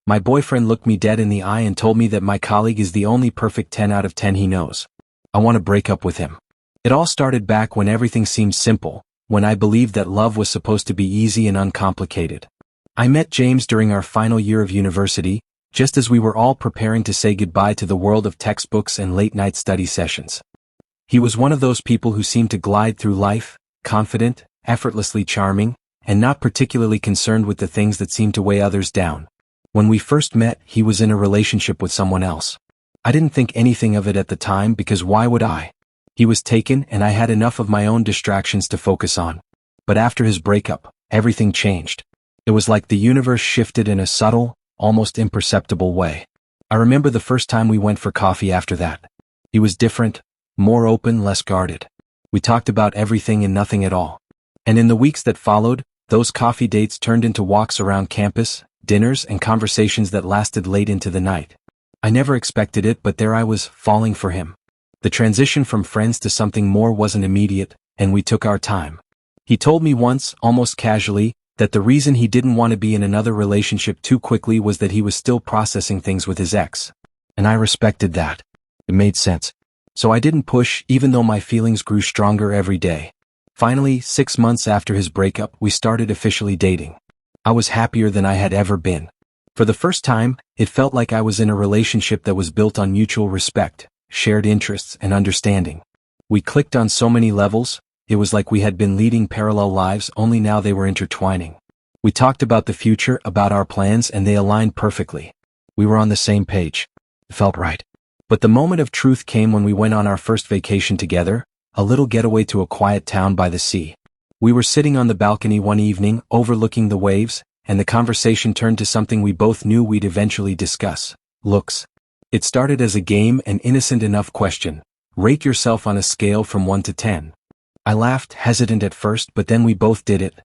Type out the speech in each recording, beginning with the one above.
My boyfriend looked me dead in the eye and told me that my colleague is the only perfect 10 out of 10 he knows. I want to break up with him. It all started back when everything seemed simple, when I believed that love was supposed to be easy and uncomplicated. I met James during our final year of university, just as we were all preparing to say goodbye to the world of textbooks and late-night study sessions. He was one of those people who seemed to glide through life, confident, effortlessly charming, and not particularly concerned with the things that seemed to weigh others down. When we first met, he was in a relationship with someone else. I didn't think anything of it at the time because why would I? He was taken and I had enough of my own distractions to focus on. But after his breakup, everything changed. It was like the universe shifted in a subtle, almost imperceptible way. I remember the first time we went for coffee after that. He was different, more open, less guarded. We talked about everything and nothing at all. And in the weeks that followed, those coffee dates turned into walks around campus, dinners, and conversations that lasted late into the night. I never expected it, but there I was, falling for him. The transition from friends to something more wasn't immediate, and we took our time. He told me once, almost casually, that the reason he didn't want to be in another relationship too quickly was that he was still processing things with his ex. And I respected that. It made sense. So I didn't push, even though my feelings grew stronger every day. Finally, 6 months after his breakup, we started officially dating. I was happier than I had ever been. For the first time, it felt like I was in a relationship that was built on mutual respect, shared interests, and understanding. We clicked on so many levels. It was like we had been leading parallel lives, only now they were intertwining. We talked about the future, about our plans, and they aligned perfectly. We were on the same page. It felt right. But the moment of truth came when we went on our first vacation together, a little getaway to a quiet town by the sea. We were sitting on the balcony one evening, overlooking the waves, and the conversation turned to something we both knew we'd eventually discuss: looks. It started as a game, an innocent enough question. Rate yourself on a scale from 1 to 10. I laughed, hesitant at first, but then we both did it.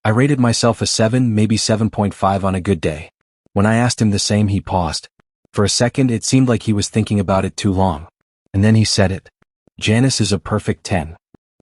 I rated myself a 7, maybe 7.5 on a good day. When I asked him the same, he paused. For a second, it seemed like he was thinking about it too long. And then he said it. Janice is a perfect 10.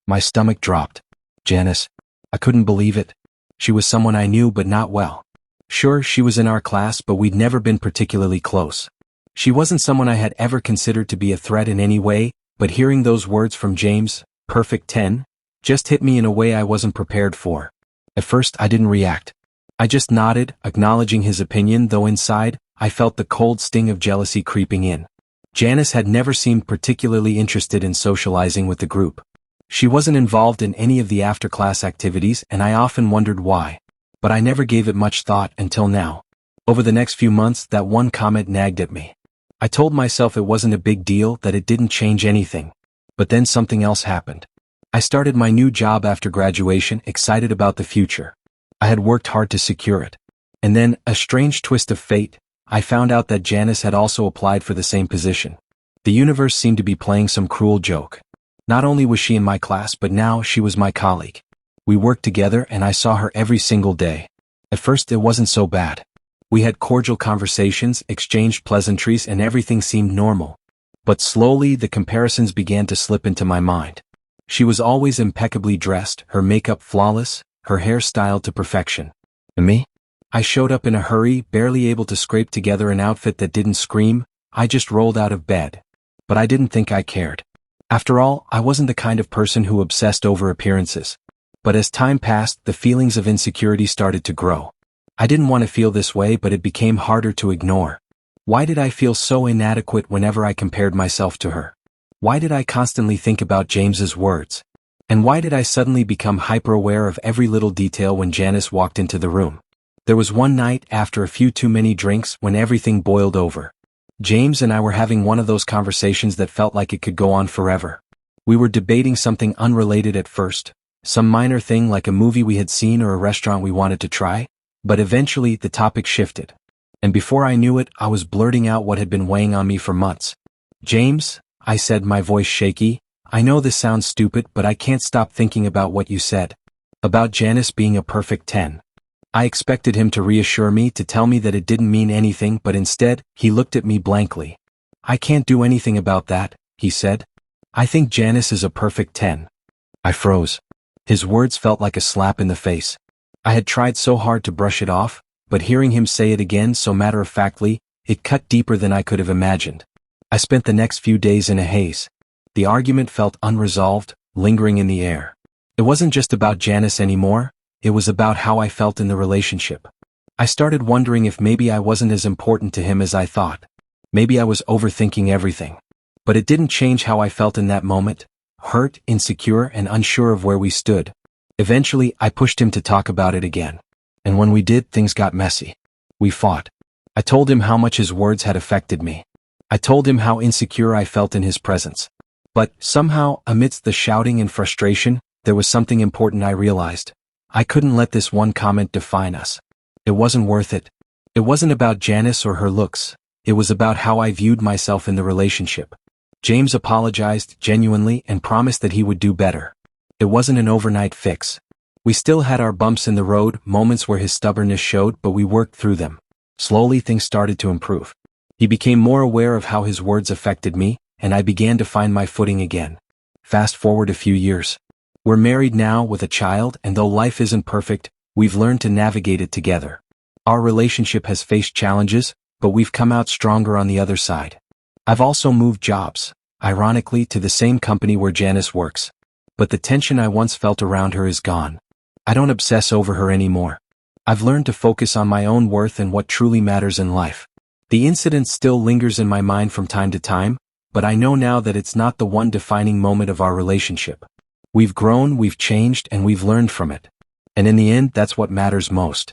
My stomach dropped. Janice. I couldn't believe it. She was someone I knew but not well. Sure, she was in our class, but we'd never been particularly close. She wasn't someone I had ever considered to be a threat in any way, but hearing those words from James, perfect 10, just hit me in a way I wasn't prepared for. At first, I didn't react. I just nodded, acknowledging his opinion, though inside, I felt the cold sting of jealousy creeping in. Janice had never seemed particularly interested in socializing with the group. She wasn't involved in any of the after-class activities, and I often wondered why. But I never gave it much thought until now. Over the next few months, that one comment nagged at me. I told myself it wasn't a big deal, that it didn't change anything. But then something else happened. I started my new job after graduation, excited about the future. I had worked hard to secure it. And then, a strange twist of fate, I found out that Janice had also applied for the same position. The universe seemed to be playing some cruel joke. Not only was she in my class, but now she was my colleague. We worked together and I saw her every single day. At first it wasn't so bad. We had cordial conversations, exchanged pleasantries, and everything seemed normal. But slowly the comparisons began to slip into my mind. She was always impeccably dressed, her makeup flawless, her hair styled to perfection. And me? I showed up in a hurry, barely able to scrape together an outfit that didn't scream. I just rolled out of bed. But I didn't think I cared. After all, I wasn't the kind of person who obsessed over appearances. But as time passed, the feelings of insecurity started to grow. I didn't want to feel this way, but it became harder to ignore. Why did I feel so inadequate whenever I compared myself to her? Why did I constantly think about James's words? And why did I suddenly become hyper-aware of every little detail when Janice walked into the room? There was one night, after a few too many drinks, when everything boiled over. James and I were having one of those conversations that felt like it could go on forever. We were debating something unrelated at first, some minor thing like a movie we had seen or a restaurant we wanted to try, but eventually the topic shifted. And before I knew it, I was blurting out what had been weighing on me for months. James, I said, my voice shaky, I know this sounds stupid, but I can't stop thinking about what you said. About Janice being a perfect 10. I expected him to reassure me, to tell me that it didn't mean anything, but instead, he looked at me blankly. I can't do anything about that, he said. I think Janice is a perfect 10. I froze. His words felt like a slap in the face. I had tried so hard to brush it off, but hearing him say it again so matter-of-factly, it cut deeper than I could have imagined. I spent the next few days in a haze. The argument felt unresolved, lingering in the air. It wasn't just about Janice anymore, it was about how I felt in the relationship. I started wondering if maybe I wasn't as important to him as I thought. Maybe I was overthinking everything. But it didn't change how I felt in that moment, hurt, insecure, and unsure of where we stood. Eventually, I pushed him to talk about it again. And when we did, things got messy. We fought. I told him how much his words had affected me. I told him how insecure I felt in his presence. But, somehow, amidst the shouting and frustration, there was something important I realized. I couldn't let this one comment define us. It wasn't worth it. It wasn't about Janice or her looks. It was about how I viewed myself in the relationship. James apologized genuinely and promised that he would do better. It wasn't an overnight fix. We still had our bumps in the road, moments where his stubbornness showed, but we worked through them. Slowly things started to improve. He became more aware of how his words affected me, and I began to find my footing again. Fast forward a few years. We're married now with a child, and though life isn't perfect, we've learned to navigate it together. Our relationship has faced challenges, but we've come out stronger on the other side. I've also moved jobs, ironically to the same company where Janice works. But the tension I once felt around her is gone. I don't obsess over her anymore. I've learned to focus on my own worth and what truly matters in life. The incident still lingers in my mind from time to time, but I know now that it's not the one defining moment of our relationship. We've grown, we've changed, and we've learned from it. And in the end, that's what matters most.